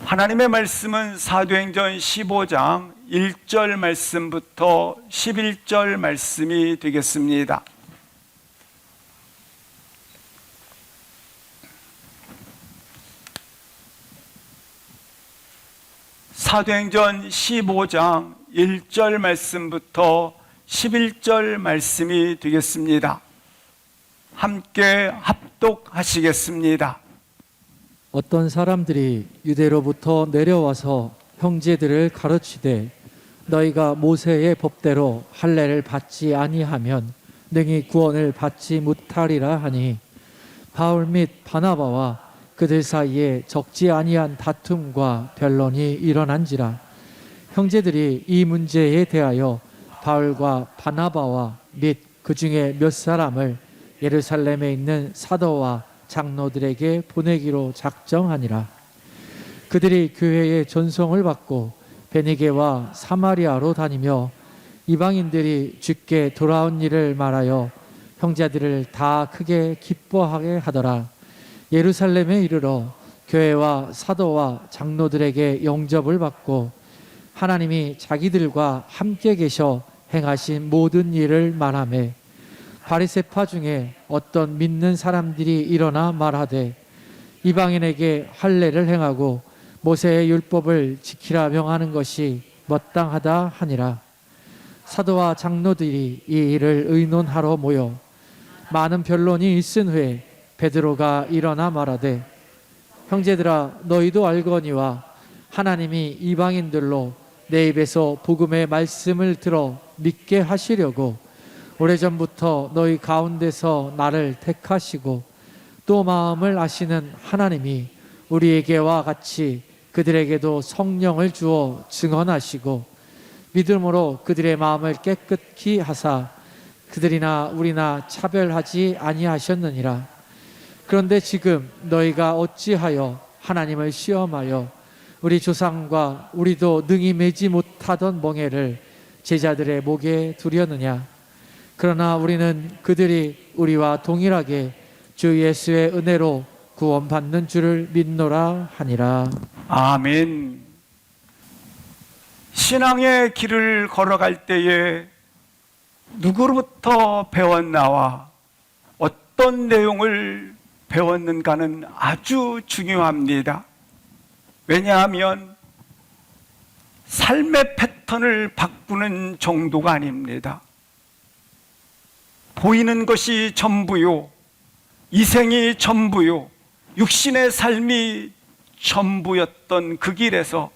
하나님의 말씀은 사도행전 15장 1절 말씀부터 11절 말씀이 되겠습니다. 사도행전 15장 1절 말씀부터 11절 말씀이 되겠습니다. 함께 합독하시겠습니다. 어떤 사람들이 유대로부터 내려와서 형제들을 가르치되 너희가 모세의 법대로 할례를 받지 아니하면 능히 구원을 받지 못하리라 하니 바울 및 바나바와 그들 사이에 적지 아니한 다툼과 변론이 일어난지라. 형제들이 이 문제에 대하여 바울과 바나바와 및 그 중에 몇 사람을 예루살렘에 있는 사도와 장로들에게 보내기로 작정하니라. 그들이 교회의 전송을 받고 베니게와 사마리아로 다니며 이방인들이 주께 돌아온 일을 말하여 형제들을 다 크게 기뻐하게 하더라. 예루살렘에 이르러 교회와 사도와 장로들에게 영접을 받고 하나님이 자기들과 함께 계셔 행하신 모든 일을 말하며 바리새파 중에 어떤 믿는 사람들이 일어나 말하되 이방인에게 할례를 행하고 모세의 율법을 지키라 명하는 것이 마땅하다 하니라. 사도와 장로들이 이 일을 의논하러 모여 많은 변론이 있은 후에 베드로가 일어나 말하되 형제들아 너희도 알거니와 하나님이 이방인들로 내 입에서 복음의 말씀을 들어 믿게 하시려고 오래전부터 너희 가운데서 나를 택하시고 또 마음을 아시는 하나님이 우리에게와 같이 그들에게도 성령을 주어 증언하시고 믿음으로 그들의 마음을 깨끗히 하사 그들이나 우리나 차별하지 아니하셨느니라. 그런데 지금 너희가 어찌하여 하나님을 시험하여 우리 조상과 우리도 능히 매지 못하던 멍에를 제자들의 목에 두려느냐. 그러나 우리는 그들이 우리와 동일하게 주 예수의 은혜로 구원받는 줄을 믿노라 하니라. 아멘. 신앙의 길을 걸어갈 때에 누구로부터 배웠나와 어떤 내용을 배웠는가는 아주 중요합니다. 왜냐하면 삶의 패턴을 바꾸는 정도가 아닙니다. 보이는 것이 전부요, 이생이 전부요, 육신의 삶이 전부였던 그 길에서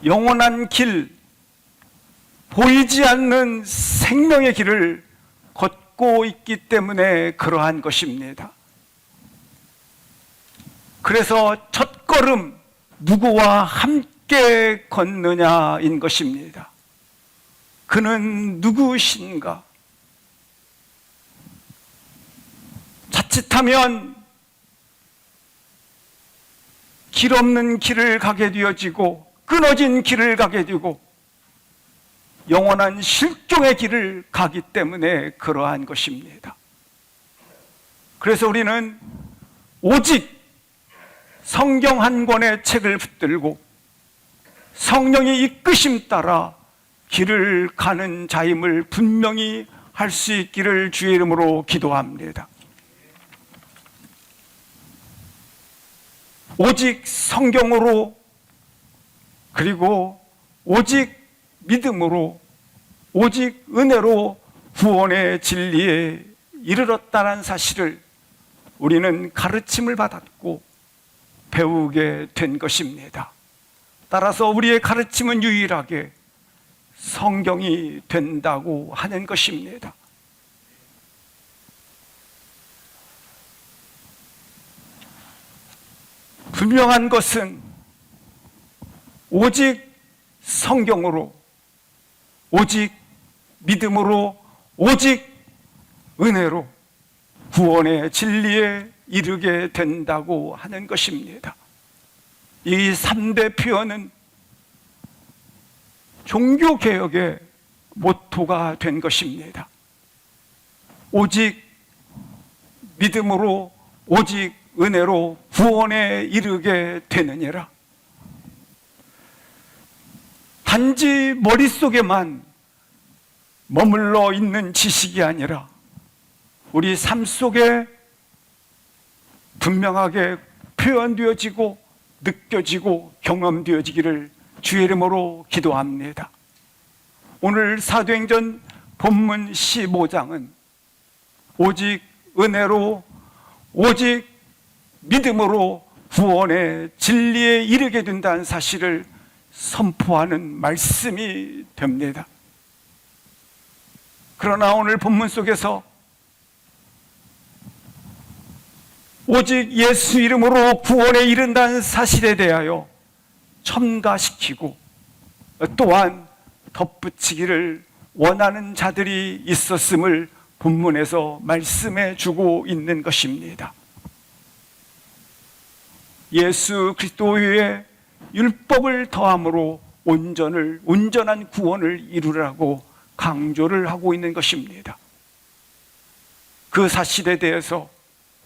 영원한 길, 보이지 않는 생명의 길을 걷고 있기 때문에 그러한 것입니다. 그래서 첫 걸음 누구와 함께 걷느냐인 것입니다. 그는 누구신가? 자칫하면 길 없는 길을 가게 되어지고 끊어진 길을 가게 되고 영원한 실종의 길을 가기 때문에 그러한 것입니다. 그래서 우리는 오직 성경 한 권의 책을 붙들고 성령의 이끄심 따라 길을 가는 자임을 분명히 할 수 있기를 주의 이름으로 기도합니다. 오직 성경으로 그리고 오직 믿음으로 오직 은혜로 구원의 진리에 이르렀다는 사실을 우리는 가르침을 받았고 배우게 된 것입니다. 따라서 우리의 가르침은 유일하게 성경이 된다고 하는 것입니다. 분명한 것은 오직 성경으로, 오직 믿음으로, 오직 은혜로 구원의 진리에 이르게 된다고 하는 것입니다. 이 3대 표현은 종교개혁의 모토가 된 것입니다. 오직 믿음으로 오직 은혜로 구원에 이르게 되느니라. 단지 머릿속에만 머물러 있는 지식이 아니라 우리 삶 속에 분명하게 표현되어지고 느껴지고 경험되어지기를 주의 이름으로 기도합니다. 오늘 사도행전 본문 15장은 오직 은혜로 오직 믿음으로 구원의 진리에 이르게 된다는 사실을 선포하는 말씀이 됩니다. 그러나 오늘 본문 속에서 오직 예수 이름으로 구원에 이른다는 사실에 대하여 첨가시키고 또한 덧붙이기를 원하는 자들이 있었음을 본문에서 말씀해 주고 있는 것입니다. 예수 그리스도 위에 율법을 더함으로 온전한 구원을 이루라고 강조를 하고 있는 것입니다. 그 사실에 대해서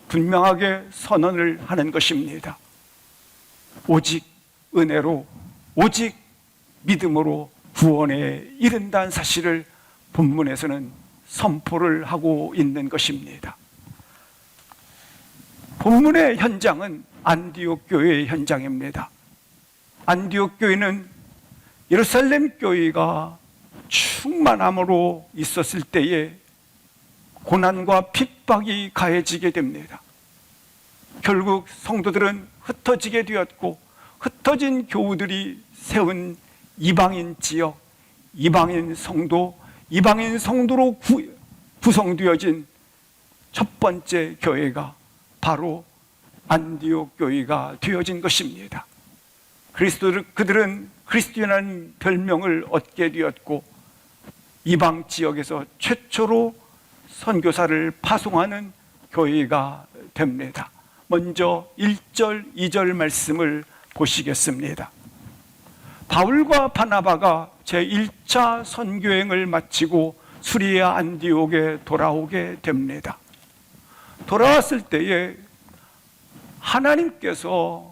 분명하게 선언을 하는 것입니다. 오직 은혜로 오직 믿음으로 구원에 이른다는 사실을 본문에서는 선포를 하고 있는 것입니다. 본문의 현장은 안디옥 교회의 현장입니다. 안디옥 교회는 예루살렘 교회가 충만함으로 있었을 때에 고난과 핍박이 가해지게 됩니다. 결국 성도들은 흩어지게 되었고 흩어진 교우들이 세운 이방인 지역, 이방인 성도로 구성되어진 첫 번째 교회가 바로 안디옥 교회가 되어진 것입니다. 그들은 그리스도인이라는 별명을 얻게 되었고 이방 지역에서 최초로 선교사를 파송하는 교회가 됩니다. 먼저 1절, 2절 말씀을 보시겠습니다. 바울과 바나바가 제1차 선교행을 마치고 수리아 안디옥에 돌아오게 됩니다. 돌아왔을 때에 하나님께서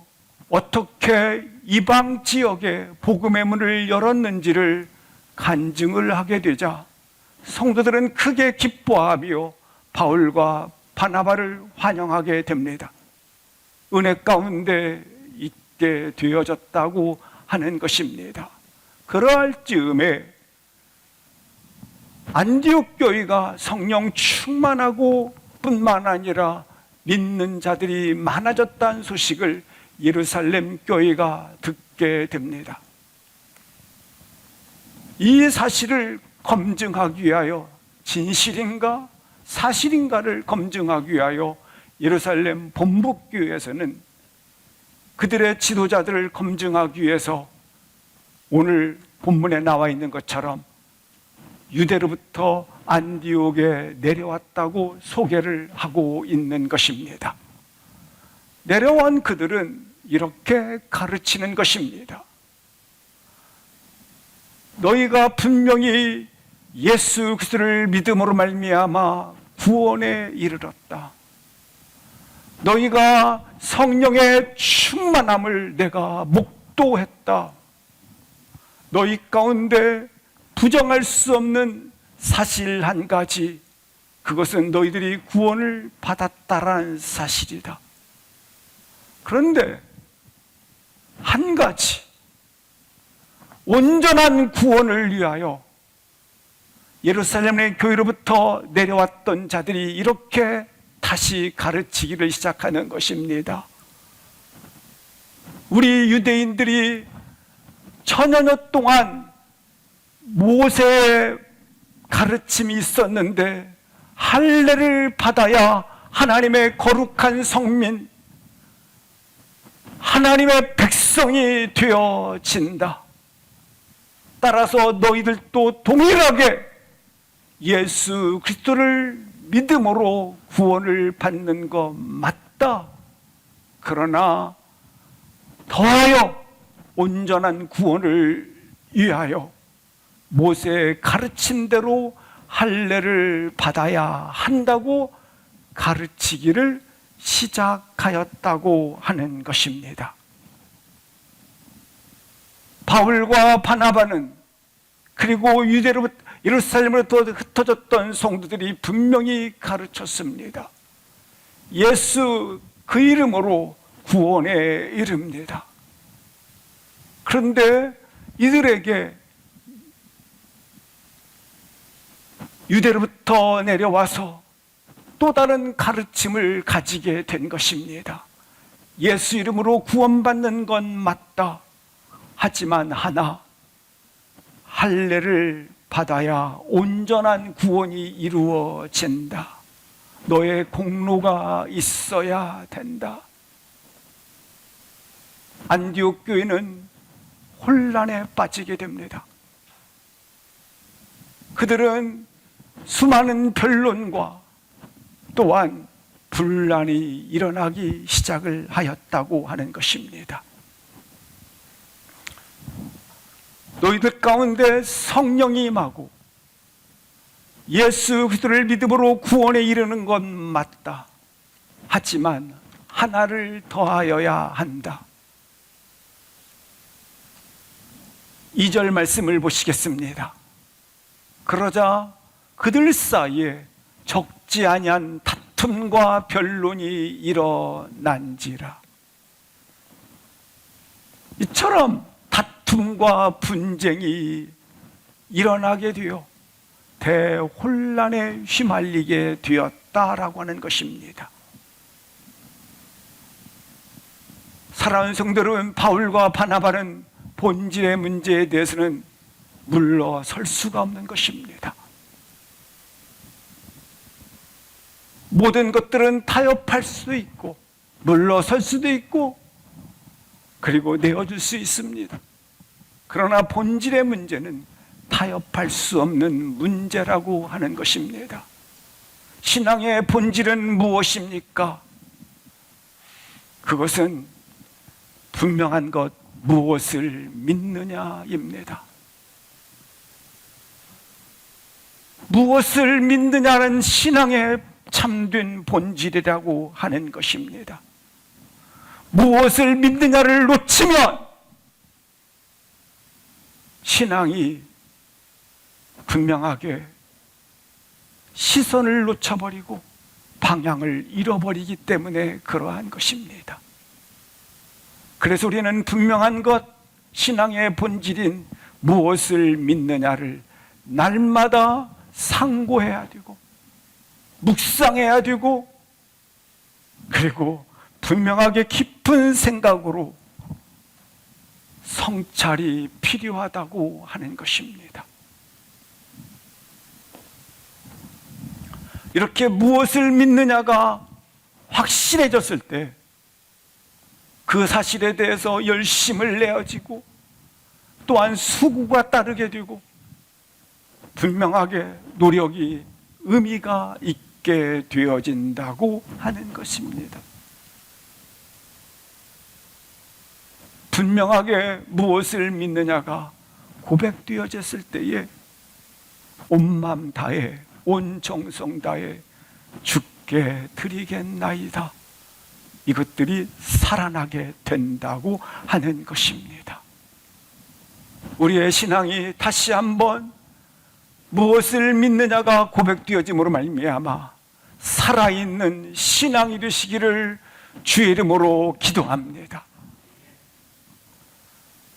어떻게 이방 지역에 복음의 문을 열었는지를 간증을 하게 되자 성도들은 크게 기뻐하며 바울과 바나바를 환영하게 됩니다. 은혜 가운데 있게 되어졌다고 하는 것입니다. 그러할 즈음에 안디옥 교회가 성령 충만하고 뿐만 아니라 믿는 자들이 많아졌다는 소식을 예루살렘 교회가 듣게 됩니다. 이 사실을 검증하기 위하여 진실인가 사실인가를 검증하기 위하여 예루살렘 본부교회에서는 그들의 지도자들을 검증하기 위해서 오늘 본문에 나와 있는 것처럼 유대로부터 안디옥에 내려왔다고 소개를 하고 있는 것입니다. 내려온 그들은 이렇게 가르치는 것입니다. 너희가 분명히 예수 그리스도를 믿음으로 말미암아 구원에 이르렀다. 너희가 성령의 충만함을 내가 목도했다. 너희 가운데 부정할 수 없는 사실 한 가지, 그것은 너희들이 구원을 받았다라는 사실이다. 그런데 한 가지, 온전한 구원을 위하여 예루살렘의 교회로부터 내려왔던 자들이 이렇게 다시 가르치기를 시작하는 것입니다. 우리 유대인들이 천여년 동안 모세의 가르침이 있었는데 할례를 받아야 하나님의 거룩한 성민, 하나님의 백성이 되어진다. 따라서 너희들도 동일하게 예수 그리스도를 믿음으로 구원을 받는 것 맞다. 그러나 더하여 온전한 구원을 위하여 모세의 가르침대로 할례를 받아야 한다고 가르치기를 시작하였다고 하는 것입니다. 바울과 바나바는 그리고 유대로부터 예루살렘으로부터 흩어졌던 성도들이 분명히 가르쳤습니다. 예수 그 이름으로 구원에 이릅니다. 그런데 이들에게 유대로부터 내려와서 또 다른 가르침을 가지게 된 것입니다. 예수 이름으로 구원받는 건 맞다. 하지만 하나, 할례를 받아야 온전한 구원이 이루어진다. 너의 공로가 있어야 된다. 안디옥 교회는 혼란에 빠지게 됩니다. 그들은 수많은 변론과 또한 분란이 일어나기 시작을 하였다고 하는 것입니다. 너희들 가운데 성령이 임하고 예수 그리스도를 믿음으로 구원에 이르는 건 맞다. 하지만 하나를 더하여야 한다. 2절 말씀을 보시겠습니다. 그러자 그들 사이에 적지 아니한 다툼과 변론이 일어난지라. 이처럼 다툼과 분쟁이 일어나게 되어 대혼란에 휘말리게 되었다라고 하는 것입니다. 사랑하는 성도들은 바울과 바나바는 본질의 문제에 대해서는 물러설 수가 없는 것입니다. 모든 것들은 타협할 수도 있고 물러설 수도 있고 그리고 내어줄 수 있습니다. 그러나 본질의 문제는 타협할 수 없는 문제라고 하는 것입니다. 신앙의 본질은 무엇입니까? 그것은 분명한 것, 무엇을 믿느냐입니다. 무엇을 믿느냐는 신앙의 참된 본질이라고 하는 것입니다. 무엇을 믿느냐를 놓치면 신앙이 분명하게 시선을 놓쳐버리고 방향을 잃어버리기 때문에 그러한 것입니다. 그래서 우리는 분명한 것, 신앙의 본질인 무엇을 믿느냐를 날마다 상고해야 되고 묵상해야 되고 그리고 분명하게 깊은 생각으로 성찰이 필요하다고 하는 것입니다. 이렇게 무엇을 믿느냐가 확실해졌을 때 그 사실에 대해서 열심을 내어지고 또한 수고가 따르게 되고 분명하게 노력이 의미가 있게 되어진다고 하는 것입니다. 분명하게 무엇을 믿느냐가 고백되어졌을 때에 온 마음 다해 온 정성 다해 주께 드리겠나이다. 이것들이 살아나게 된다고 하는 것입니다. 우리의 신앙이 다시 한번 무엇을 믿느냐가 고백되어짐으로 말미암아 살아있는 신앙이 되시기를 주의 이름으로 기도합니다.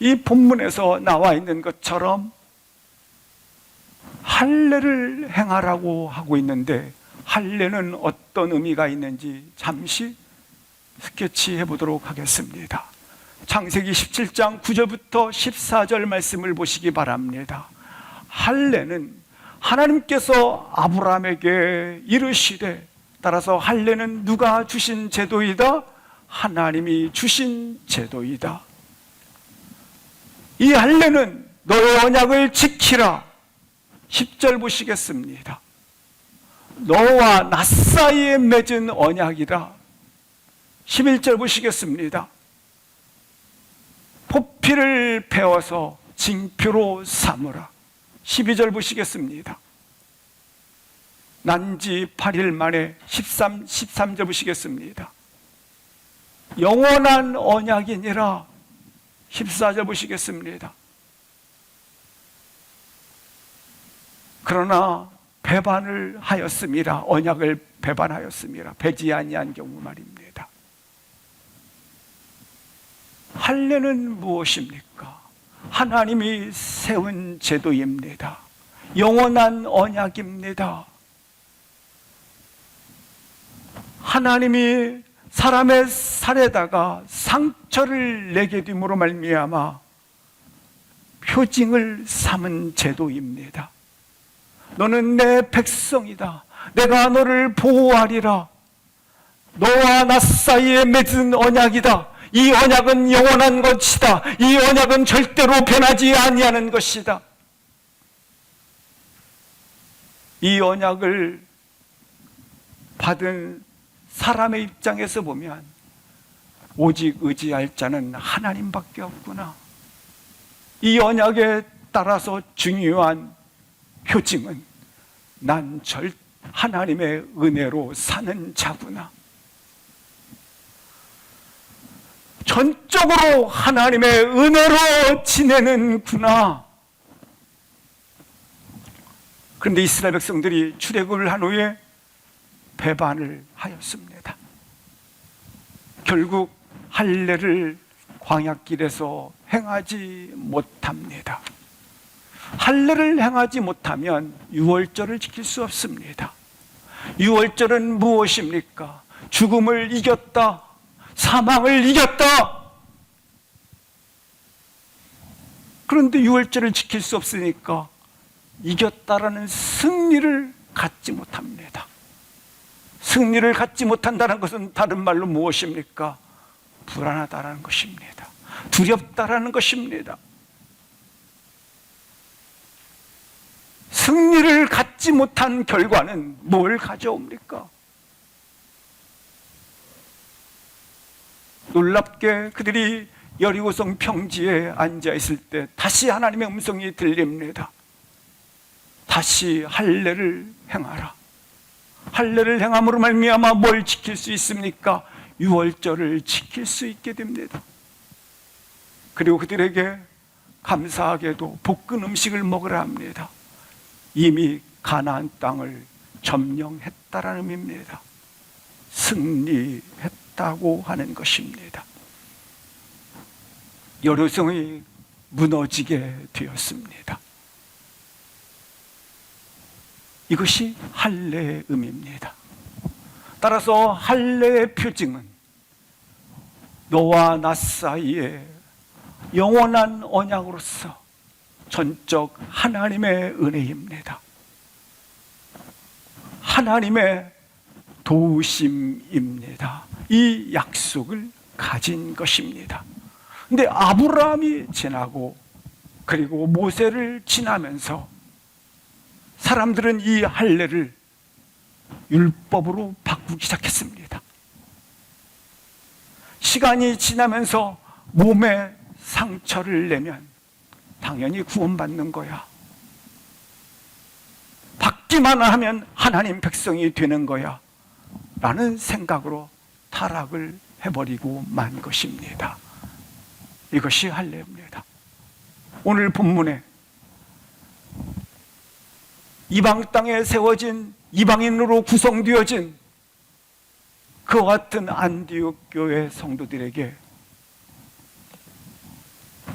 이 본문에서 나와 있는 것처럼 할례를 행하라고 하고 있는데 할례는 어떤 의미가 있는지 잠시 스케치해 보도록 하겠습니다. 창세기 17장 9절부터 14절 말씀을 보시기 바랍니다. 할례는 하나님께서 아브라함에게 이르시되, 따라서 할례는 누가 주신 제도이다? 하나님이 주신 제도이다. 이 할례는 너의 언약을 지키라. 10절 보시겠습니다. 너와 나 사이에 맺은 언약이라. 11절 보시겠습니다. 포피를 베어서 징표로 삼으라. 12절 보시겠습니다. 난지 8일 만에 13절 보시겠습니다. 영원한 언약이니라. 14절 보시겠습니다. 그러나 배반을 하였습니다. 언약을 배반하였습니다. 배지 아니한 경우 말입니다. 할례는 무엇입니까? 하나님이 세운 제도입니다. 영원한 언약입니다. 하나님이 사람의 살에다가 상처를 내게 됨으로 말미암아 표징을 삼은 제도입니다. 너는 내 백성이다. 내가 너를 보호하리라. 너와 나 사이에 맺은 언약이다. 이 언약은 영원한 것이다. 이 언약은 절대로 변하지 아니하는 것이다. 이 언약을 받은 사람의 입장에서 보면 오직 의지할 자는 하나님밖에 없구나. 이 언약에 따라서 중요한 표징은 난 하나님의 은혜로 사는 자구나. 전적으로 하나님의 은혜로 지내는구나. 그런데 이스라엘 백성들이 출애굽을 한 후에 배반을 하였습니다. 결국 할례를 광야길에서 행하지 못합니다. 할례를 행하지 못하면 유월절을 지킬 수 없습니다. 유월절은 무엇입니까? 죽음을 이겼다. 사망을 이겼다. 그런데 유월절을 지킬 수 없으니까 이겼다라는 승리를 갖지 못합니다. 승리를 갖지 못한다는 것은 다른 말로 무엇입니까? 불안하다라는 것입니다. 두렵다라는 것입니다. 승리를 갖지 못한 결과는 뭘 가져옵니까? 놀랍게 그들이 여리고성 평지에 앉아 있을 때 다시 하나님의 음성이 들립니다. 다시 할례를 행하라. 할례를 행함으로 말미암아 뭘 지킬 수 있습니까? 유월절을 지킬 수 있게 됩니다. 그리고 그들에게 감사하게도 볶은 음식을 먹으라 합니다. 이미 가나안 땅을 점령했다라는 의미입니다. 승리했다고 하는 것입니다. 여리고성이 무너지게 되었습니다. 이것이 할례의 의미입니다. 따라서 할례의 표징은 너와 나 사이에 영원한 언약으로서 전적 하나님의 은혜입니다. 하나님의 도우심입니다. 이 약속을 가진 것입니다. 근데 아브라함이 지나고 그리고 모세를 지나면서 사람들은 이 할례를 율법으로 바꾸기 시작했습니다. 시간이 지나면서 몸에 상처를 내면 당연히 구원받는 거야. 받기만 하면 하나님 백성이 되는 거야. 라는 생각으로 타락을 해버리고 만 것입니다. 이것이 할례입니다. 오늘 본문에 이방 땅에 세워진 이방인으로 구성되어진 그와 같은 안디옥 교회 성도들에게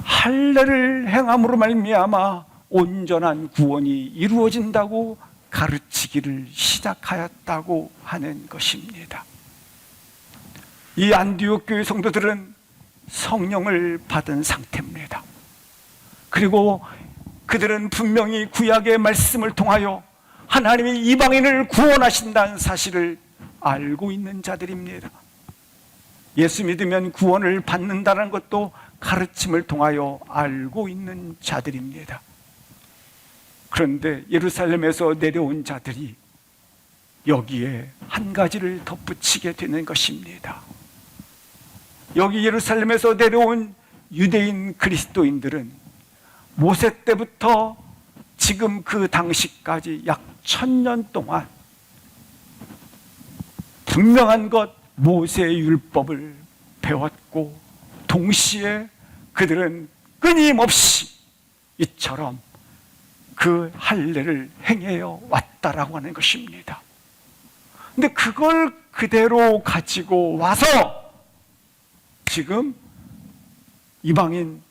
할례를 행함으로 말미암아 온전한 구원이 이루어진다고 가르치기를 시작하였다고 하는 것입니다. 이 안디옥 교회 성도들은 성령을 받은 상태입니다. 그리고 그들은 분명히 구약의 말씀을 통하여 하나님이 이방인을 구원하신다는 사실을 알고 있는 자들입니다. 예수 믿으면 구원을 받는다는 것도 가르침을 통하여 알고 있는 자들입니다. 그런데 예루살렘에서 내려온 자들이 여기에 한 가지를 덧붙이게 되는 것입니다. 여기 예루살렘에서 내려온 유대인 그리스도인들은 모세 때부터 지금 그 당시까지 약 1000년 동안 분명한 것 모세의 율법을 배웠고 동시에 그들은 끊임없이 이처럼 그 할례를 행하여 왔다라고 하는 것입니다. 근데 그걸 그대로 가지고 와서 지금 이방인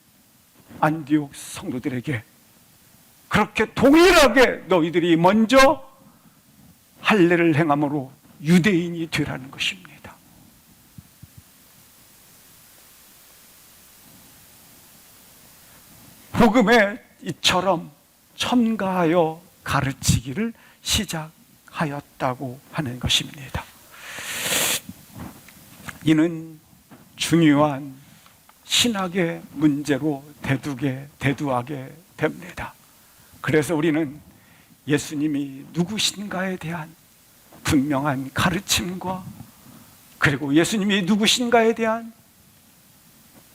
안디옥 성도들에게 그렇게 동일하게 너희들이 먼저 할례를 행함으로 유대인이 되라는 것입니다. 복음에 이처럼 첨가하여 가르치기를 시작하였다고 하는 것입니다. 이는 중요한 신학의 문제로 대두하게 됩니다. 그래서 우리는 예수님이 누구신가에 대한 분명한 가르침과 그리고 예수님이 누구신가에 대한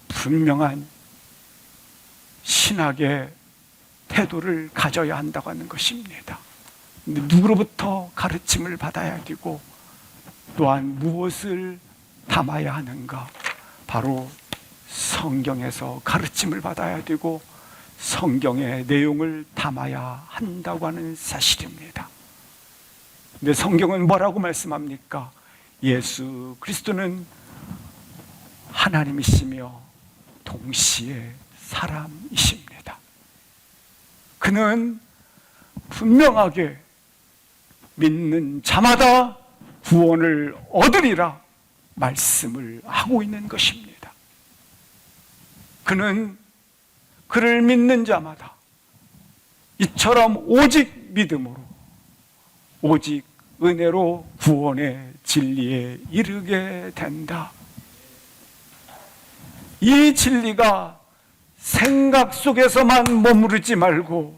분명한 신학의 태도를 가져야 한다고 하는 것입니다. 누구로부터 가르침을 받아야 되고 또한 무엇을 담아야 하는가? 바로 성경에서 가르침을 받아야 되고 성경의 내용을 담아야 한다고 하는 사실입니다. 근데 성경은 뭐라고 말씀합니까? 예수 그리스도는 하나님이시며 동시에 사람이십니다. 그는 분명하게 믿는 자마다 구원을 얻으리라 말씀을 하고 있는 것입니다. 그는 그를 믿는 자마다 이처럼 오직 믿음으로 오직 은혜로 구원의 진리에 이르게 된다. 이 진리가 생각 속에서만 머무르지 말고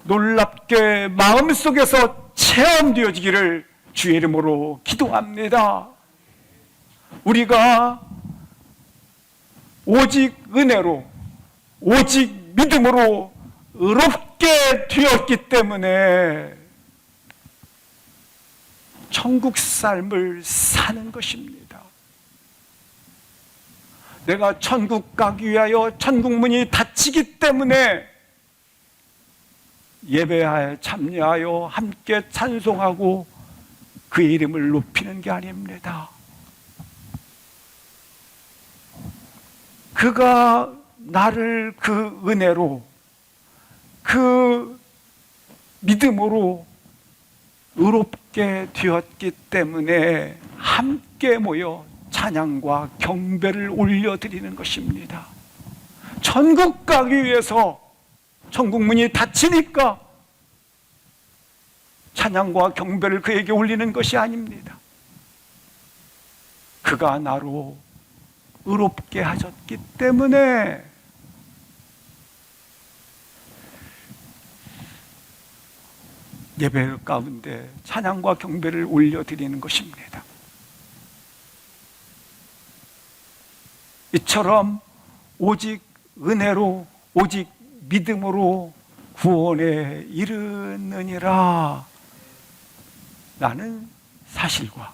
놀랍게 마음속에서 체험되어지기를 주의 이름으로 기도합니다. 우리가 오직 은혜로 오직 믿음으로 의롭게 되었기 때문에 천국 삶을 사는 것입니다. 내가 천국 가기 위하여 천국 문이 닫히기 때문에 예배하에 참여하여 함께 찬송하고 그의 이름을 높이는 게 아닙니다. 그가 나를 그 은혜로 그 믿음으로 의롭게 되었기 때문에 함께 모여 찬양과 경배를 올려드리는 것입니다. 천국 가기 위해서 천국 문이 닫히니까 찬양과 경배를 그에게 올리는 것이 아닙니다. 그가 나로 의롭게 하셨기 때문에 예배 가운데 찬양과 경배를 올려드리는 것입니다. 이처럼 오직 은혜로 오직 믿음으로 구원에 이르느니라 라는 사실과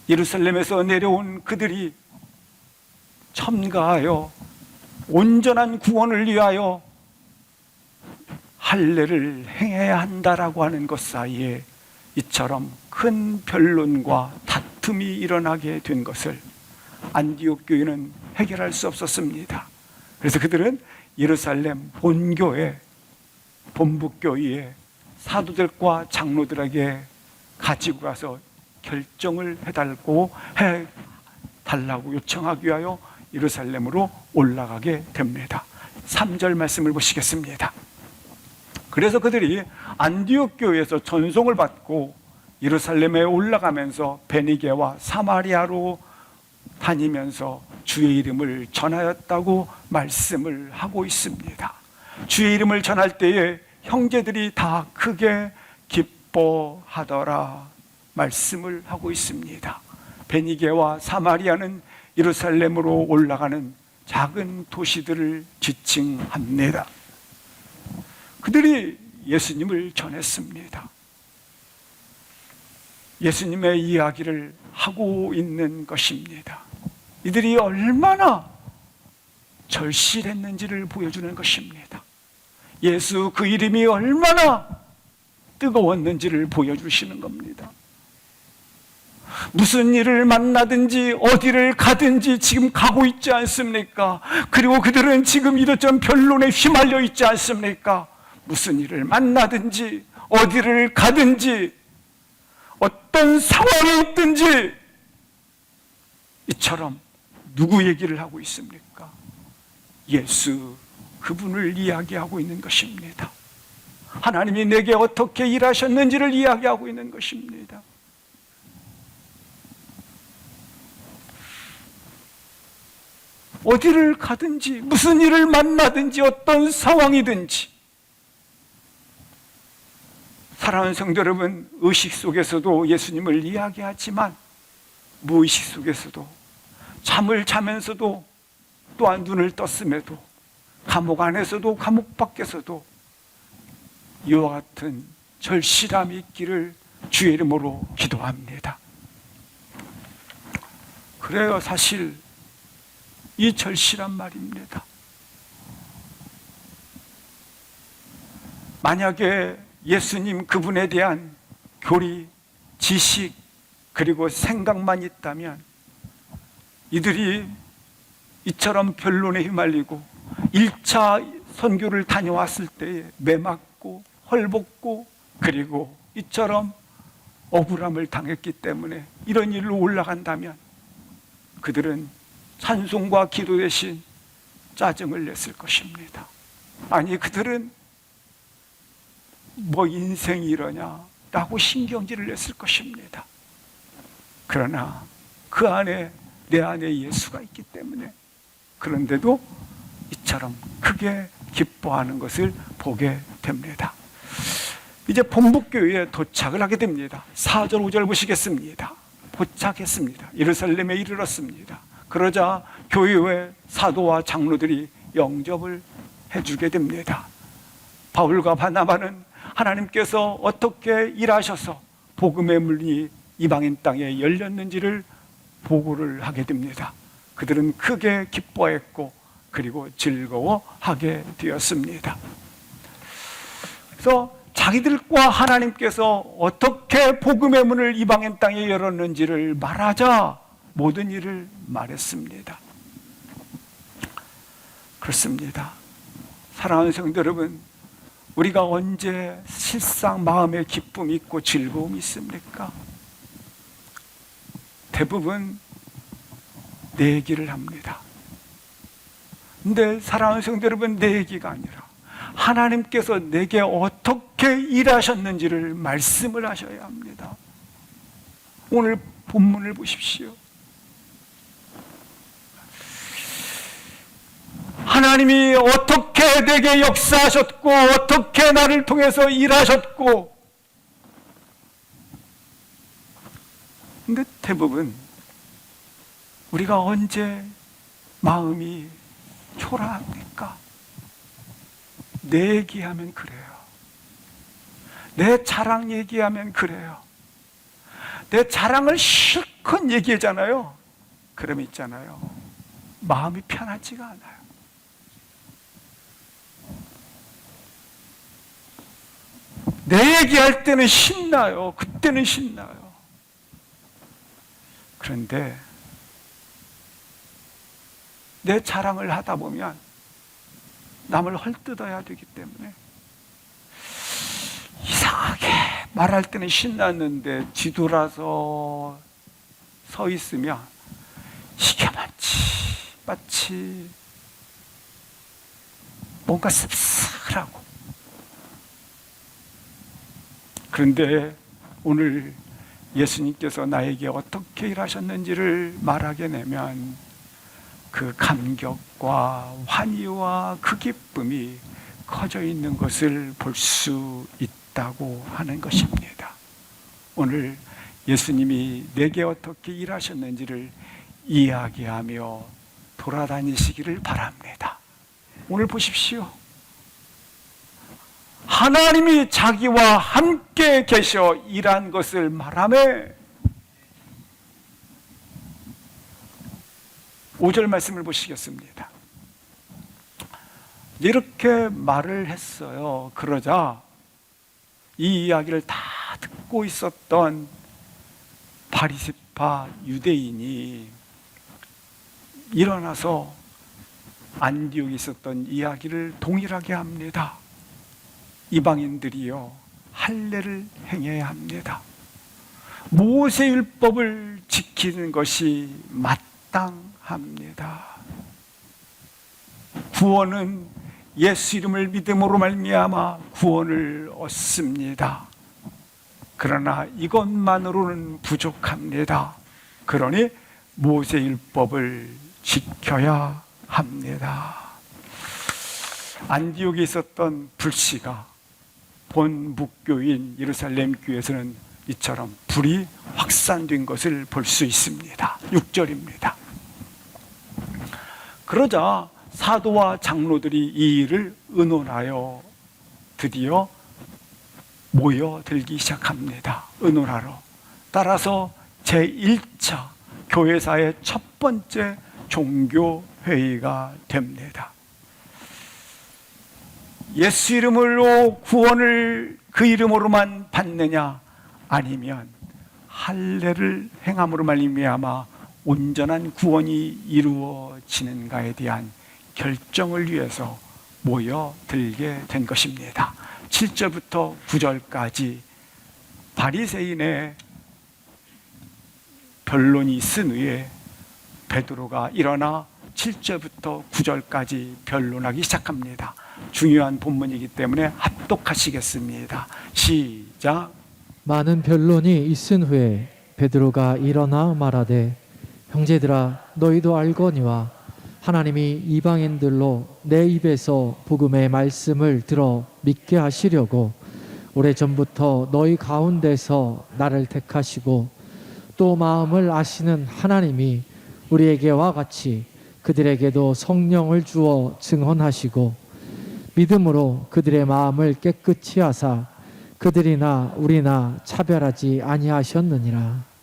예루살렘에서 내려온 그들이 첨가하여 온전한 구원을 위하여 할례를 행해야 한다라고 하는 것 사이에 이처럼 큰 변론과 다툼이 일어나게 된 것을 안디옥 교회는 해결할 수 없었습니다. 그래서 그들은 예루살렘 본교회, 본부교회에 사도들과 장로들에게 가지고 가서 결정을 해달라고 요청하기 위하여 예루살렘으로 올라가게 됩니다. 3절 말씀을 보시겠습니다. 그래서 그들이 안디옥 교회에서 전송을 받고 예루살렘에 올라가면서 베니게와 사마리아로 다니면서 주의 이름을 전하였다고 말씀을 하고 있습니다. 주의 이름을 전할 때에 형제들이 다 크게 기뻐하더라 말씀을 하고 있습니다. 베니게와 사마리아는 예루살렘으로 올라가는 작은 도시들을 지칭합니다. 그들이 예수님을 전했습니다. 예수님의 이야기를 하고 있는 것입니다. 이들이 얼마나 절실했는지를 보여주는 것입니다. 예수 그 이름이 얼마나 뜨거웠는지를 보여주시는 겁니다. 무슨 일을 만나든지 어디를 가든지 지금 가고 있지 않습니까? 그리고 그들은 지금 이렇던 변론에 휘말려 있지 않습니까? 무슨 일을 만나든지 어디를 가든지 어떤 상황에 있든지 이처럼 누구 얘기를 하고 있습니까? 예수 그분을 이야기하고 있는 것입니다. 하나님이 내게 어떻게 일하셨는지를 이야기하고 있는 것입니다. 어디를 가든지 무슨 일을 만나든지 어떤 상황이든지, 사랑하는 성도 여러분, 의식 속에서도 예수님을 이야기하지만 무의식 속에서도, 잠을 자면서도, 또한 눈을 떴음에도, 감옥 안에서도 감옥 밖에서도 이와 같은 절실함이 있기를 주의 이름으로 기도합니다. 그래요, 사실 이 절실한 말입니다. 만약에 예수님 그분에 대한 교리, 지식, 그리고 생각만 있다면 이들이 이처럼 변론에 휘말리고 1차 선교를 다녀왔을 때에 매맞고 헐벗고 그리고 이처럼 억울함을 당했기 때문에 이런 일로 올라간다면 그들은 찬송과 기도 대신 짜증을 냈을 것입니다. 아니, 그들은 뭐 인생이 이러냐라고 신경질을 냈을 것입니다. 그러나 그 안에, 내 안에 예수가 있기 때문에, 그런데도 이처럼 크게 기뻐하는 것을 보게 됩니다. 이제 본북교회에 도착을 하게 됩니다. 4절 5절 보시겠습니다. 도착했습니다. 예루살렘에 이르렀습니다. 그러자 교회의 사도와 장로들이 영접을 해주게 됩니다. 바울과 바나바는 하나님께서 어떻게 일하셔서 복음의 문이 이방인 땅에 열렸는지를 보고를 하게 됩니다. 그들은 크게 기뻐했고 그리고 즐거워하게 되었습니다. 그래서 자기들과 하나님께서 어떻게 복음의 문을 이방인 땅에 열었는지를 말하자 모든 일을 말했습니다. 그렇습니다. 사랑하는 성도 여러분, 우리가 언제 실상 마음에 기쁨이 있고 즐거움이 있습니까? 대부분 내 얘기를 합니다. 근데 사랑하는 성도 여러분, 내 얘기가 아니라 하나님께서 내게 어떻게 일하셨는지를 말씀을 하셔야 합니다. 오늘 본문을 보십시오. 하나님이 어떻게 내게 역사하셨고 어떻게 나를 통해서 일하셨고, 근데 대부분 우리가 언제 마음이 초라합니까? 내 얘기하면 그래요. 내 자랑 얘기하면 그래요. 내 자랑을 실컷 얘기하잖아요. 그러면 있잖아요, 마음이 편하지가 않아요. 내 얘기할 때는 신나요. 그때는 신나요. 그런데 내 자랑을 하다 보면 남을 헐뜯어야 되기 때문에 이상하게 말할 때는 신났는데 뒤돌아서 서 있으면 이게 마치 뭔가 씁쓸하고. 그런데 오늘 예수님께서 나에게 어떻게 일하셨는지를 말하게 되면 그 감격과 환희와 그 기쁨이 커져 있는 것을 볼 수 있다고 하는 것입니다. 오늘 예수님이 내게 어떻게 일하셨는지를 이야기하며 돌아다니시기를 바랍니다. 오늘 보십시오. 하나님이 자기와 함께 계셔 일한 것을 말하며 5절 말씀을 보시겠습니다. 이렇게 말을 했어요. 그러자 이 이야기를 다 듣고 있었던 바리새파 유대인이 일어나서 안디옥에 있었던 이야기를 동일하게 합니다. 이방인들이요, 할례를 행해야 합니다. 모세율법을 지키는 것이 마땅합니다. 구원은 예수 이름을 믿음으로 말미암아 구원을 얻습니다. 그러나 이것만으로는 부족합니다. 그러니 모세율법을 지켜야 합니다. 안디옥에 있었던 불씨가 본 북교인 예루살렘 교회에서는 이처럼 불이 확산된 것을 볼 수 있습니다. 6절입니다. 그러자 사도와 장로들이 이 일을 의논하여 드디어 모여들기 시작합니다. 의논하러. 따라서 제1차 교회사의 첫 번째 종교회의가 됩니다. 예수 이름으로 구원을 그 이름으로만 받느냐, 아니면 할례를 행함으로 말미암아 온전한 구원이 이루어지는가에 대한 결정을 위해서 모여들게 된 것입니다. 7절부터 9절까지 바리새인의 변론이 있은 후에 베드로가 일어나 7절부터 9절까지 변론하기 시작합니다. 중요한 본문이기 때문에 합독하시겠습니다. 시작. 많은 변론이 있은 후에 베드로가 일어나 말하되 형제들아 너희도 알거니와 하나님이 이방인들로 내 입에서 복음의 말씀을 들어 믿게 하시려고 오래전부터 너희 가운데서 나를 택하시고 또 마음을 아시는 하나님이 우리에게와 같이 그들에게도 성령을 주어 증언하시고 믿음으로 그들의 마음을 깨끗이 하사 그들이나 우리나 차별하지 아니하셨느니라.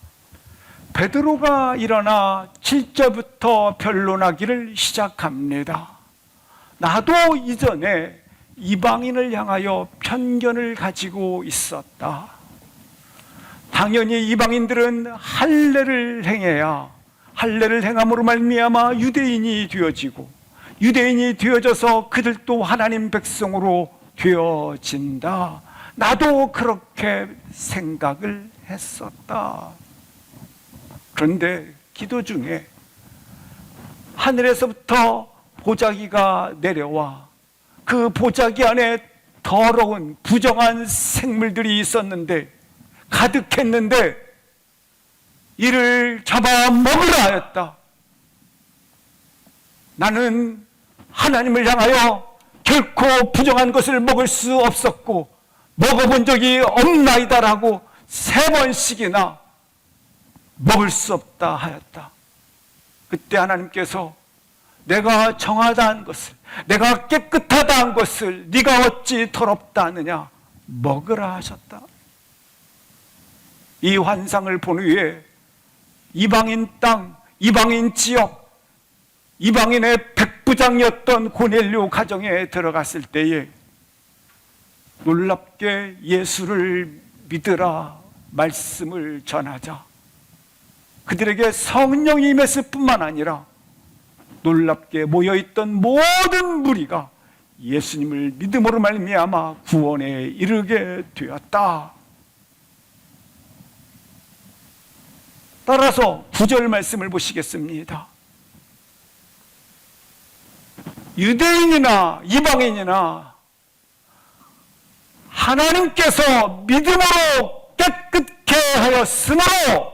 베드로가 일어나 7절부터 변론하기를 시작합니다. 나도 이전에 이방인을 향하여 편견을 가지고 있었다. 당연히 이방인들은 할례를 행해야 할례를 행함으로 말미암아 유대인이 되어지고 유대인이 되어져서 그들도 하나님 백성으로 되어진다. 나도 그렇게 생각을 했었다. 그런데 기도 중에 하늘에서부터 보자기가 내려와 그 보자기 안에 더러운 부정한 생물들이 있었는데 가득했는데 이를 잡아 먹으라 하였다. 나는 하나님을 향하여 결코 부정한 것을 먹을 수 없었고 먹어본 적이 없나이다라고 3번씩이나 먹을 수 없다 하였다. 그때 하나님께서 내가 정하다한 것을, 내가 깨끗하다한 것을 네가 어찌 더럽다 하느냐, 먹으라 하셨다. 이 환상을 본 후에 이방인 땅, 이방인 지역, 이방인의 백부장이었던 고넬료 가정에 들어갔을 때에 놀랍게 예수를 믿으라 말씀을 전하자 그들에게 성령이 임했을 뿐만 아니라 놀랍게 모여있던 모든 무리가 예수님을 믿음으로 말미암아 구원에 이르게 되었다. 따라서 9절 말씀을 보시겠습니다. 유대인이나 이방인이나 하나님께서 믿음으로 깨끗게 하였으므로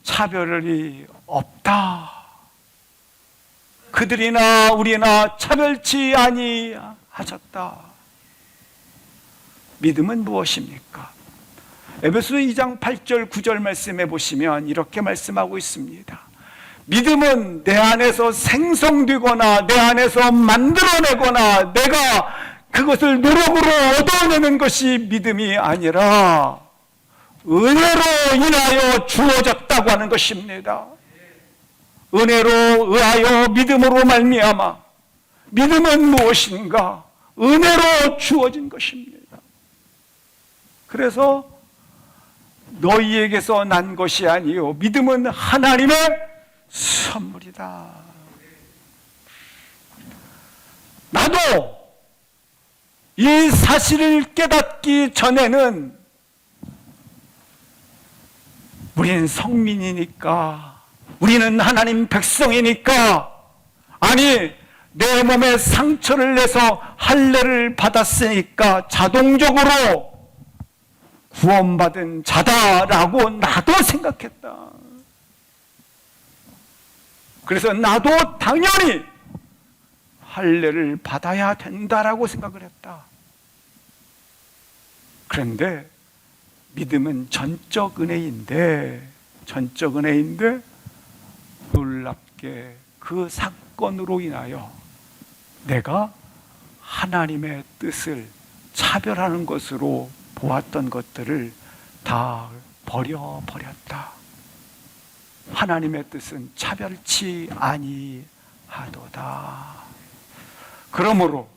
차별이 없다. 그들이나 우리나 차별치 아니하셨다. 믿음은 무엇입니까? 에베소 2장 8절 9절 말씀해 보시면 이렇게 말씀하고 있습니다. 믿음은 내 안에서 생성되거나 내 안에서 만들어내거나 내가 그것을 노력으로 얻어내는 것이 믿음이 아니라 은혜로 인하여 주어졌다고 하는 것입니다. 은혜로 의하여 믿음으로 말미암아 믿음은 무엇인가? 은혜로 주어진 것입니다. 그래서 너희에게서 난 것이 아니요 믿음은 하나님의 선물이다. 나도 이 사실을 깨닫기 전에는 우리는 성민이니까, 우리는 하나님 백성이니까, 아니 내 몸에 상처를 내서 할례를 받았으니까 자동적으로 구원받은 자다라고 나도 생각했다. 그래서 나도 당연히 할례를 받아야 된다라고 생각을 했다. 그런데 믿음은 전적 은혜인데 놀랍게 그 사건으로 인하여 내가 하나님의 뜻을 차별하는 것으로 보았던 것들을 다 버려버렸다. 하나님의 뜻은 차별치 아니하도다. 그러므로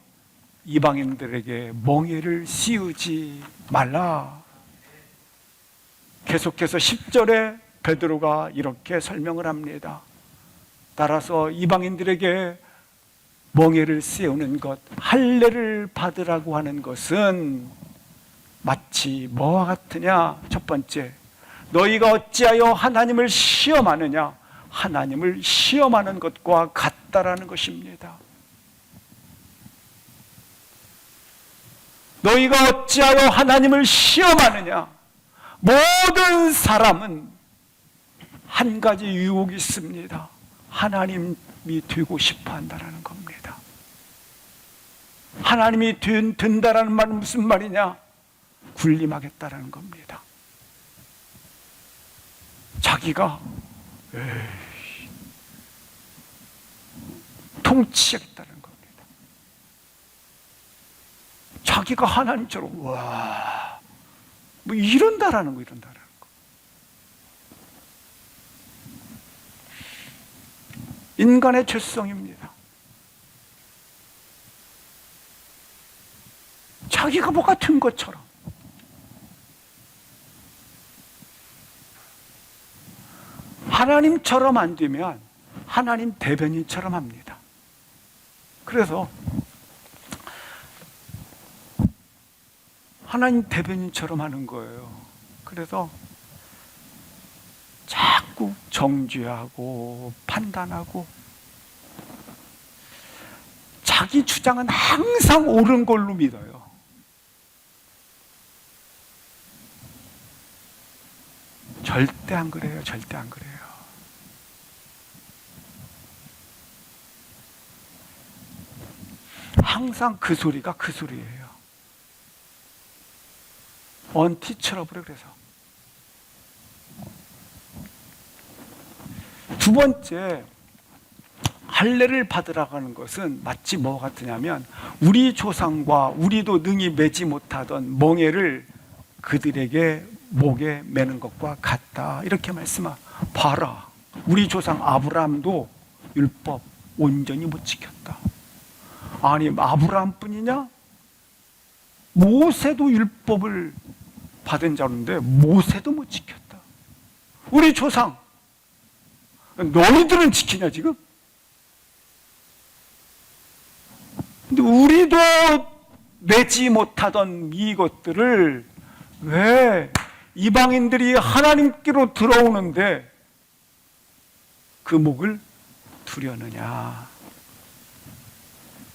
이방인들에게 멍에를 씌우지 말라. 계속해서 10절에 베드로가 이렇게 설명을 합니다. 따라서 이방인들에게 멍에를 씌우는 것, 할례를 받으라고 하는 것은 마치 뭐와 같으냐? 첫 번째, 너희가 어찌하여 하나님을 시험하느냐? 하나님을 시험하는 것과 같다라는 것입니다. 너희가 어찌하여 하나님을 시험하느냐? 모든 사람은 한 가지 유혹이 있습니다. 하나님이 되고 싶어 한다는 겁니다. 하나님이 된다라는 말은 무슨 말이냐? 군림하겠다라는 겁니다. 자기가 통치하겠다는 겁니다. 자기가 하나님처럼 뭐 이런다라는 거. 인간의 죄성입니다. 자기가 뭐 같은 것처럼. 하나님처럼 안 되면 하나님 대변인처럼 합니다. 그래서 하나님 대변인처럼 하는 거예요. 그래서 자꾸 정죄하고 판단하고 자기 주장은 항상 옳은 걸로 믿어요. 절대 안 그래요. 절대 안 그래요. 항상 그 소리가 그 소리예요. 언티처러블에. 그래서 두 번째, 할례를 받으라고 하는 것은 마치 뭐 같으냐면 우리 조상과 우리도 능히 매지 못하던 멍에를 그들에게 목에 매는 것과 같다. 이렇게 말씀하. 봐라, 우리 조상 아브라함도 율법 온전히 못 지켰다. 아니 아브라함뿐이냐? 모세도 율법을 받은 자인데 모세도 못 지켰다. 우리 조상, 너희들은 지키냐 지금? 근데 우리도 내지 못하던 이것들을 왜 이방인들이 하나님께로 들어오는데 그 목을 두려느냐?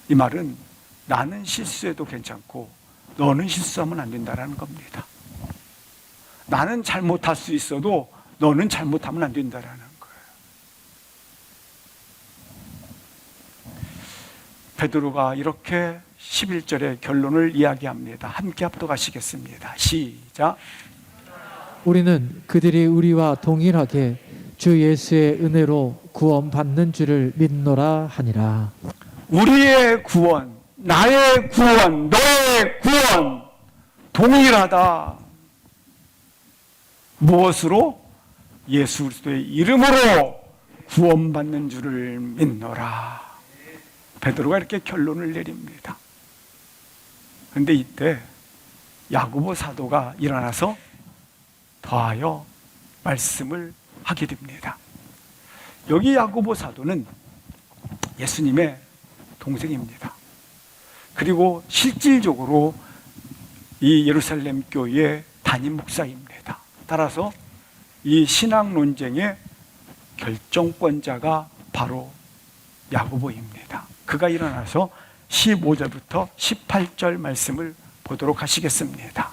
이 말은 나는 실수해도 괜찮고 너는 실수하면 안 된다라는 겁니다. 나는 잘못할 수 있어도 너는 잘못하면 안 된다라는 거예요. 베드로가 이렇게 11절의 결론을 이야기합니다. 함께 합독하시겠습니다. 시작. 우리는 그들이 우리와 동일하게 주 예수의 은혜로 구원받는 줄을 믿노라 하니라. 우리의 구원, 나의 구원, 너의 구원 동일하다. 무엇으로? 예수 그리스도의 이름으로 구원받는 줄을 믿노라. 베드로가 이렇게 결론을 내립니다. 그런데 이때 야고보 사도가 일어나서 더하여 말씀을 하게 됩니다. 여기 야고보 사도는 예수님의 동생입니다. 그리고 실질적으로 이 예루살렘 교회의 담임 목사입니다. 따라서 이 신학 논쟁의 결정권자가 바로 야고보입니다. 그가 일어나서 15절부터 18절 말씀을 보도록 하시겠습니다.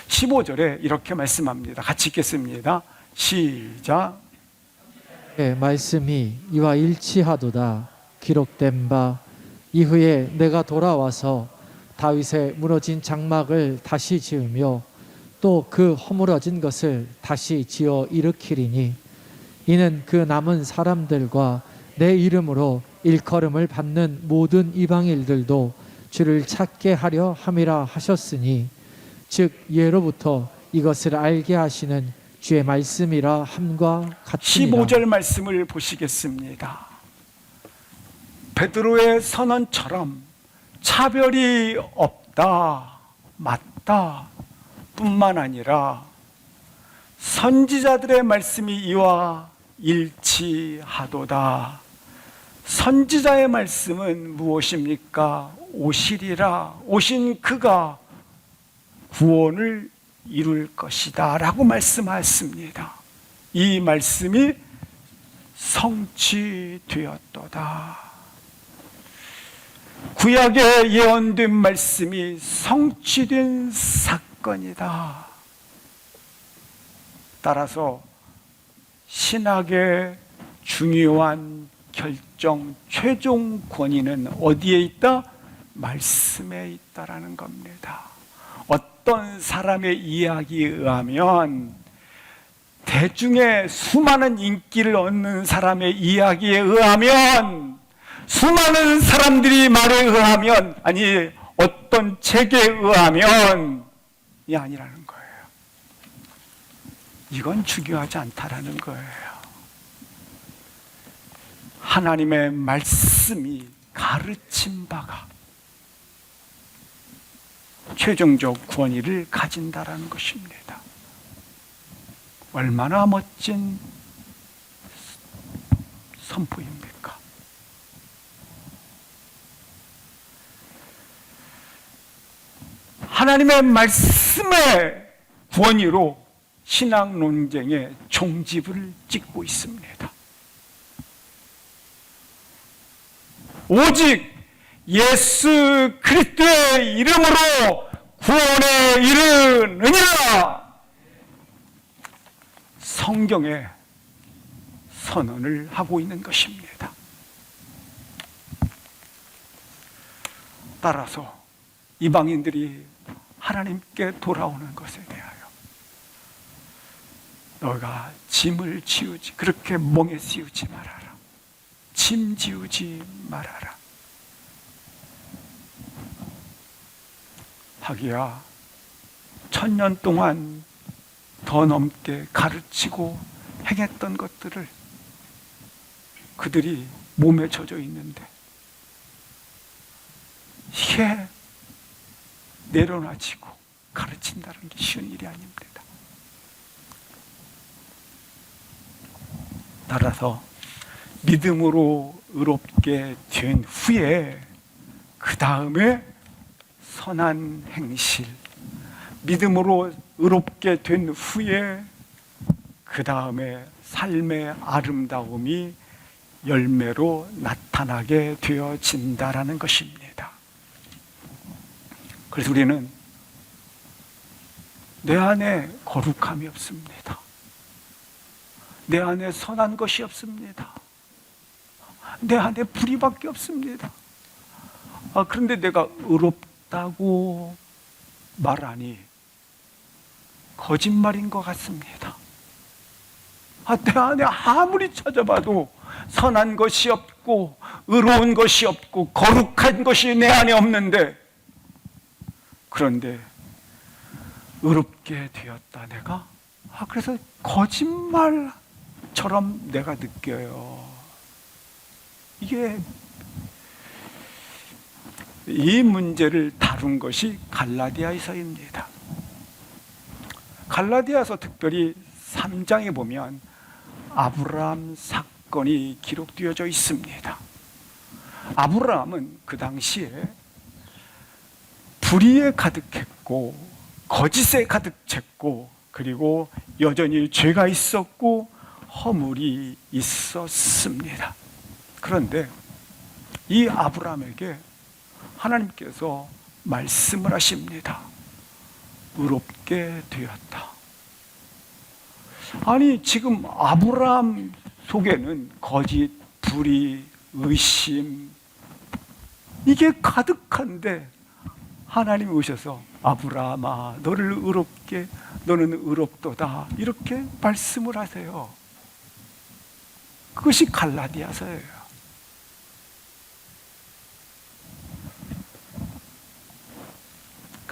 15절에 이렇게 말씀합니다. 같이 읽겠습니다. 시작. 말씀이 이와 일치하도다. 기록된 바 이후에 내가 돌아와서 다윗의 무너진 장막을 다시 지으며 또 그 허물어진 것을 다시 지어 일으키리니 이는 그 남은 사람들과 내 이름으로 일컬음을 받는 모든 이방인들도 주를 찾게 하려 함이라 하셨으니 즉 예로부터 이것을 알게 하시는 주의 말씀이라 함과 같으니라. 15절 말씀을 보시겠습니다. 베드로의 선언처럼 차별이 없다, 맞다 뿐만 아니라 선지자들의 말씀이 이와 일치하도다. 선지자의 말씀은 무엇입니까? 오시리라. 오신 그가 구원을 이룰 것이다 라고 말씀하였습니다. 이 말씀이 성취되었도다. 구약에 예언된 말씀이 성취된 사건이다. 따라서 신학의 중요한 결정, 최종 권위는 어디에 있다? 말씀에 있다라는 겁니다. 어떤 사람의 이야기에 의하면, 대중의 수많은 인기를 얻는 사람의 이야기에 의하면, 수많은 사람들이 말에 의하면, 아니 어떤 책에 의하면 이 아니라는 거예요. 이건 중요하지 않다라는 거예요. 하나님의 말씀이 가르친 바가 최종적 권위를 가진다라는 것입니다. 얼마나 멋진 선포입니까? 하나님의 말씀의 권위로 신학 논쟁의 종집을 찍고 있습니다. 오직 예수 그리스도의 이름으로 구원에 이르느니라. 성경에 선언을 하고 있는 것입니다. 따라서 이방인들이 하나님께 돌아오는 것에 대하여 너가 짐을 지우지, 그렇게 멍에 씌우지 말아라. 짐 지우지 말아라. 하기야 1000년 동안 더 넘게 가르치고 행했던 것들을 그들이 몸에 젖어 있는데 이게 내려놔지고 가르친다는 게 쉬운 일이 아닙니다. 따라서 믿음으로 의롭게 된 후에 그 다음에 선한 행실, 믿음으로 의롭게 된 후에 그 다음에 삶의 아름다움이 열매로 나타나게 되어진다라는 것입니다. 그래서 우리는 내 안에 거룩함이 없습니다. 내 안에 선한 것이 없습니다. 내 안에 불의밖에 없습니다. 그런데 내가 의롭다고 말하니 거짓말인 것 같습니다. 내 안에 아무리 찾아봐도 선한 것이 없고 의로운 것이 없고 거룩한 것이 내 안에 없는데, 그런데 의롭게 되었다 내가? 그래서 거짓말처럼 내가 느껴요. 이게 이 문제를 다룬 것이 갈라디아서입니다. 갈라디아서 특별히 3장에 보면 아브라함 사건이 기록되어져 있습니다. 아브라함은 그 당시에 불의에 가득했고 거짓에 가득 찼고 그리고 여전히 죄가 있었고 허물이 있었습니다. 그런데 이 아브라함에게 하나님께서 말씀을 하십니다. 의롭게 되었다. 아니 지금 아브라함 속에는 거짓, 불의, 의심 이게 가득한데 하나님이 오셔서 아브라함아 너를 의롭게 너는 의롭도다 이렇게 말씀을 하세요. 그것이 갈라디아서예요.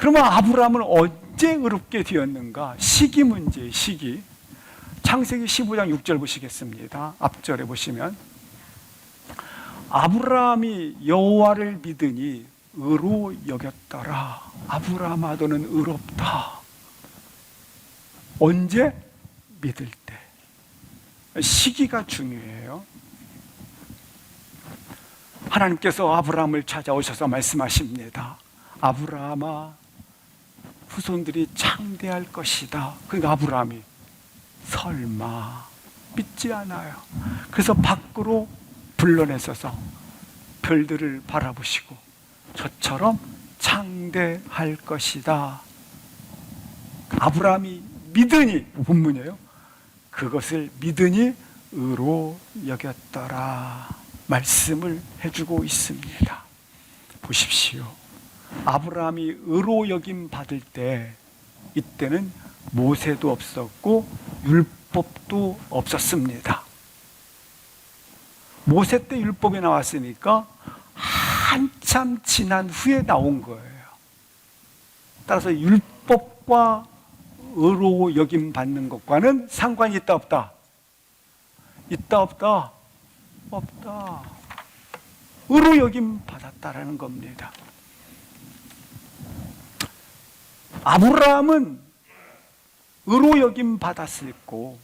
그러면 아브라함은 언제 의롭게 되었는가? 시기 문제, 시기. 창세기 15장 6절 보시겠습니다. 앞절에 보시면 아브라함이 여호와를 믿으니 의로 여겼더라. 아브라함아 너는 의롭다. 언제? 믿을 때. 시기가 중요해요. 하나님께서 아브라함을 찾아오셔서 말씀하십니다. 아브라함아 후손들이 창대할 것이다. 그러니까 아브라함이 설마 믿지 않아요. 그래서 밖으로 불러내서서 별들을 바라보시고 저처럼 창대할 것이다. 아브라함이 믿으니 본문이에요. 그것을 믿으니 의로 여겼더라 말씀을 해주고 있습니다. 보십시오. 아브라함이 의로 여김 받을 때 이때는 모세도 없었고 율법도 없었습니다. 모세 때 율법이 나왔으니까 한참 지난 후에 나온 거예요. 따라서 율법과 의로 여김 받는 것과는 상관이 있다 없다? 있다 없다? 없다. 의로 여김 받았다라는 겁니다. 아브라함은 의로 여김 받았었고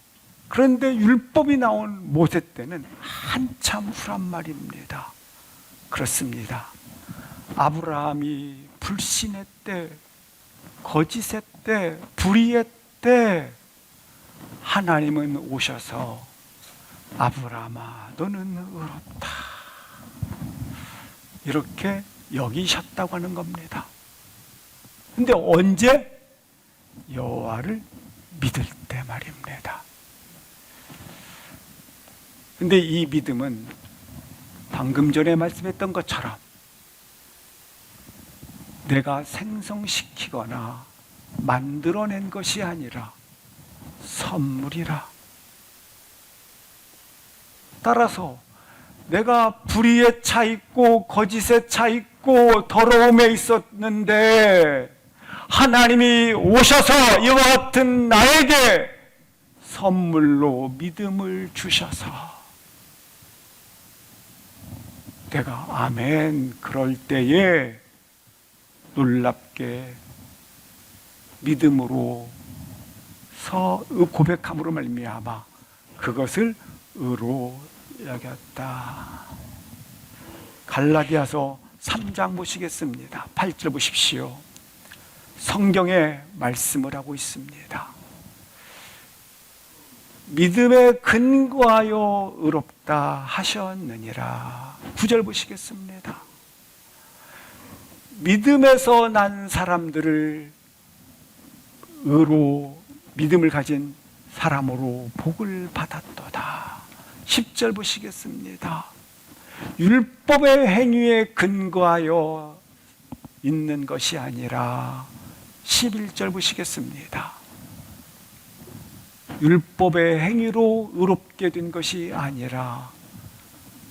그런데 율법이 나온 모세 때는 한참 후란 말입니다. 그렇습니다. 아브라함이 불신의 때, 거짓의 때, 불의의 때 하나님은 오셔서 아브라함아 너는 의롭다 이렇게 여기셨다고 하는 겁니다. 근데 언제? 여호와를 믿을 때 말입니다. 근데 이 믿음은 방금 전에 말씀했던 것처럼 내가 생성시키거나 만들어낸 것이 아니라 선물이라. 따라서 내가 불의에 차 있고 거짓에 차 있고 더러움에 있었는데 하나님이 오셔서 이와 같은 나에게 선물로 믿음을 주셔서 내가 아멘 그럴 때에 놀랍게 믿음으로 고백함으로 말미암아 그것을 의로 여겼다. 갈라디아서 3장 보시겠습니다. 8절 보십시오. 성경에 말씀을 하고 있습니다. 믿음에 근거하여 의롭다 하셨느니라. 9절 보시겠습니다. 믿음에서 난 사람들을 의로 믿음을 가진 사람으로 복을 받았도다. 10절 보시겠습니다. 율법의 행위에 근거하여 있는 것이 아니라 11절 보시겠습니다. 율법의 행위로 의롭게 된 것이 아니라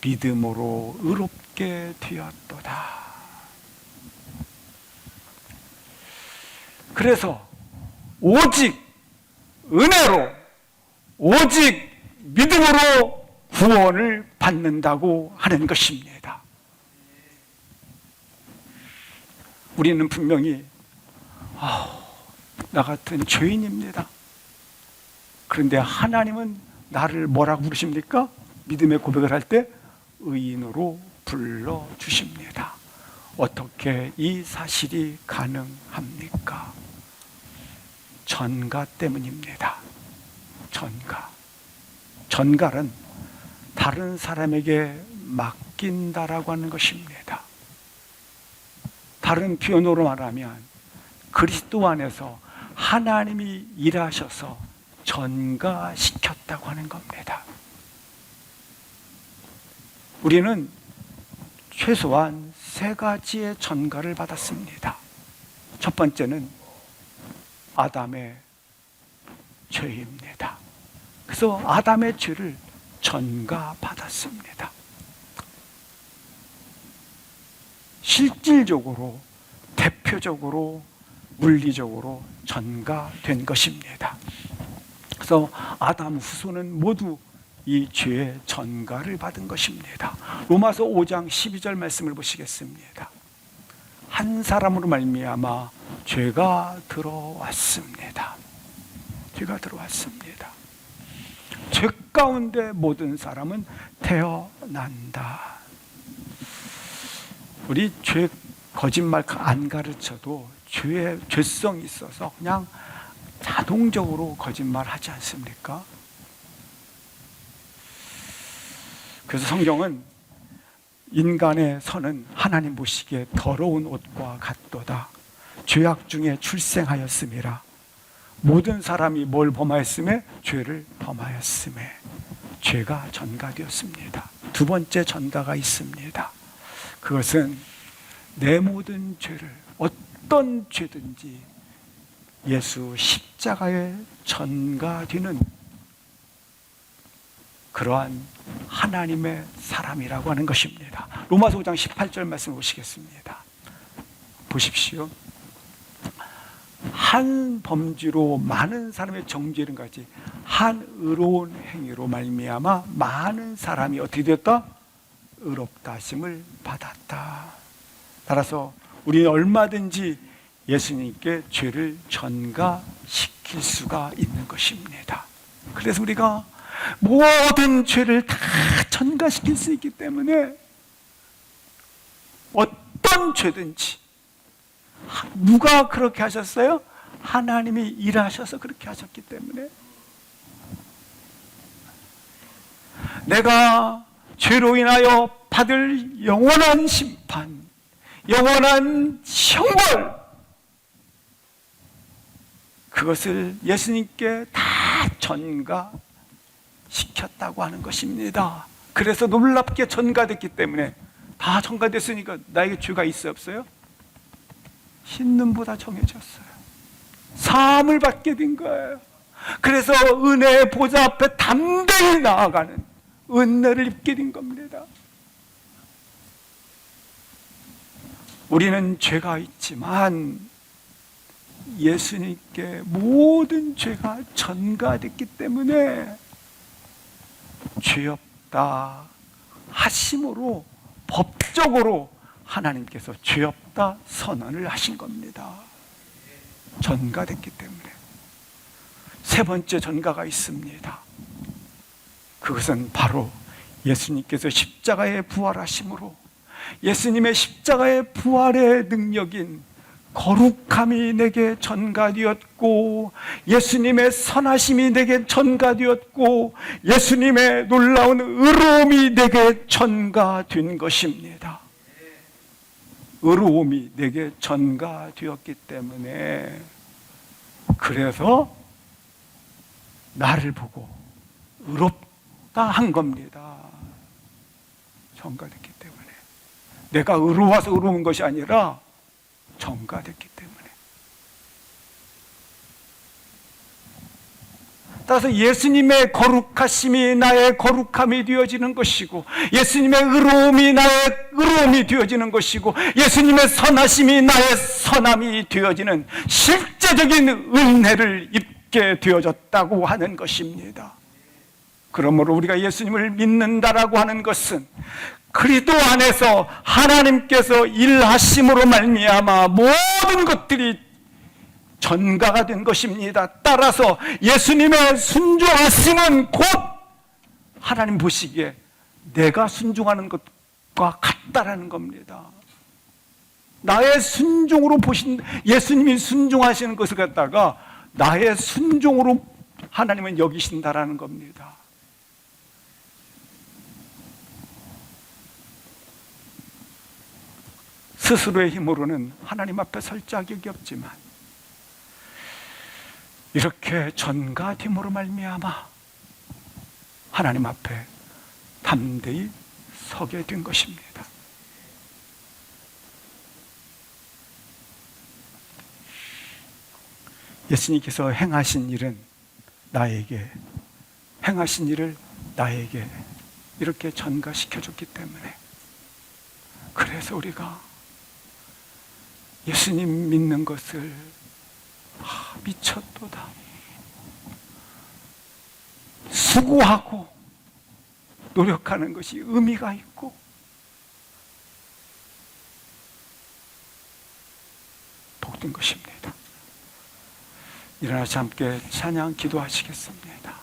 믿음으로 의롭게 되었도다. 그래서 오직 은혜로 오직 믿음으로 구원을 받는다고 하는 것입니다. 우리는 분명히 나 같은 죄인입니다. 그런데 하나님은 나를 뭐라고 부르십니까? 믿음의 고백을 할 때 의인으로 불러주십니다. 어떻게 이 사실이 가능합니까? 전가 때문입니다. 전가는 다른 사람에게 맡긴다라고 하는 것입니다. 다른 표현으로 말하면 그리스도 안에서 하나님이 일하셔서 전가시켰다고 하는 겁니다. 우리는 최소한 3가지의 전가를 받았습니다. 첫 번째는 아담의 죄입니다. 그래서 아담의 죄를 전가받았습니다. 실질적으로, 대표적으로, 물리적으로 전가된 것입니다. 그래서 아담 후손은 모두 이 죄의 전가를 받은 것입니다. 로마서 5장 12절 말씀을 보시겠습니다. 한 사람으로 말미암아 죄가 들어왔습니다. 죄가 들어왔습니다. 죄 가운데 모든 사람은 태어난다. 우리 죄 거짓말 안 가르쳐도 죄성이 있어서 그냥 자동적으로 거짓말 하지 않습니까? 그래서 성경은 인간의 선은 하나님 보시기에 더러운 옷과 같도다. 죄악 중에 출생하였음이라. 모든 사람이 뭘 범하였음에? 죄를 범하였음에. 죄가 전가되었습니다. 두 번째 전가가 있습니다. 그것은 내 모든 죄를, 어떤 죄든지 예수 십자가에 전가되는 그러한 하나님의 사람이라고 하는 것입니다. 로마서 5장 18절 말씀 보시겠습니다. 보십시오. 한 범죄로 많은 사람의 정죄를 가지 한 의로운 행위로 말미암아 많은 사람이 어떻게 되었다? 의롭다 하심을 받았다. 따라서 우리는 얼마든지 예수님께 죄를 전가시킬 수가 있는 것입니다. 그래서 우리가 모든 죄를 다 전가시킬 수 있기 때문에 어떤 죄든지, 누가 그렇게 하셨어요? 하나님이 일하셔서 그렇게 하셨기 때문에 내가 죄로 인하여 받을 영원한 심판, 영원한 형벌, 그것을 예수님께 다 전가시켰다고 하는 것입니다. 그래서 놀랍게 전가됐기 때문에, 다 전가됐으니까 나에게 죄가 있어요, 없어요? 흰눈보다 정해졌어요. 사함을 받게 된 거예요. 그래서 은혜의 보좌 앞에 담대히 나아가는 은혜를 입게 된 겁니다. 우리는 죄가 있지만 예수님께 모든 죄가 전가됐기 때문에 죄 없다 하심으로 법적으로 하나님께서 죄 없다 선언을 하신 겁니다. 전가됐기 때문에. 세 번째 전가가 있습니다. 그것은 바로 예수님께서 십자가에 부활하심으로 예수님의 십자가의 부활의 능력인 거룩함이 내게 전가되었고, 예수님의 선하심이 내게 전가되었고, 예수님의 놀라운 의로움이 내게 전가된 것입니다. 의로움이 내게 전가되었기 때문에, 그래서 나를 보고 의롭다 한 겁니다. 전가됐기 때문에. 내가 의로워서 의로운 것이 아니라 전가됐기 때문에. 따라서 예수님의 거룩하심이 나의 거룩함이 되어지는 것이고, 예수님의 의로움이 나의 의로움이 되어지는 것이고, 예수님의 선하심이 나의 선함이 되어지는 실제적인 은혜를 입게 되어졌다고 하는 것입니다. 그러므로 우리가 예수님을 믿는다라고 하는 것은 그리스도 안에서 하나님께서 일하심으로 말미암아 모든 것들이 전가가 된 것입니다. 따라서 예수님의 순종하심은 곧 하나님 보시기에 내가 순종하는 것과 같다라는 겁니다. 나의 순종으로 보신 예수님이 순종하시는 것을 갖다가 나의 순종으로 하나님은 여기신다라는 겁니다. 스스로의 힘으로는 하나님 앞에 설 자격이 없지만 이렇게 전가됨으로 말미암아 하나님 앞에 담대히 서게 된 것입니다. 예수님께서 행하신 일을 나에게 이렇게 전가시켜줬기 때문에 그래서 우리가 예수님 믿는 것을 미쳤도다 수고하고 노력하는 것이 의미가 있고 복된 것입니다. 일어나서 함께 찬양 기도하시겠습니다.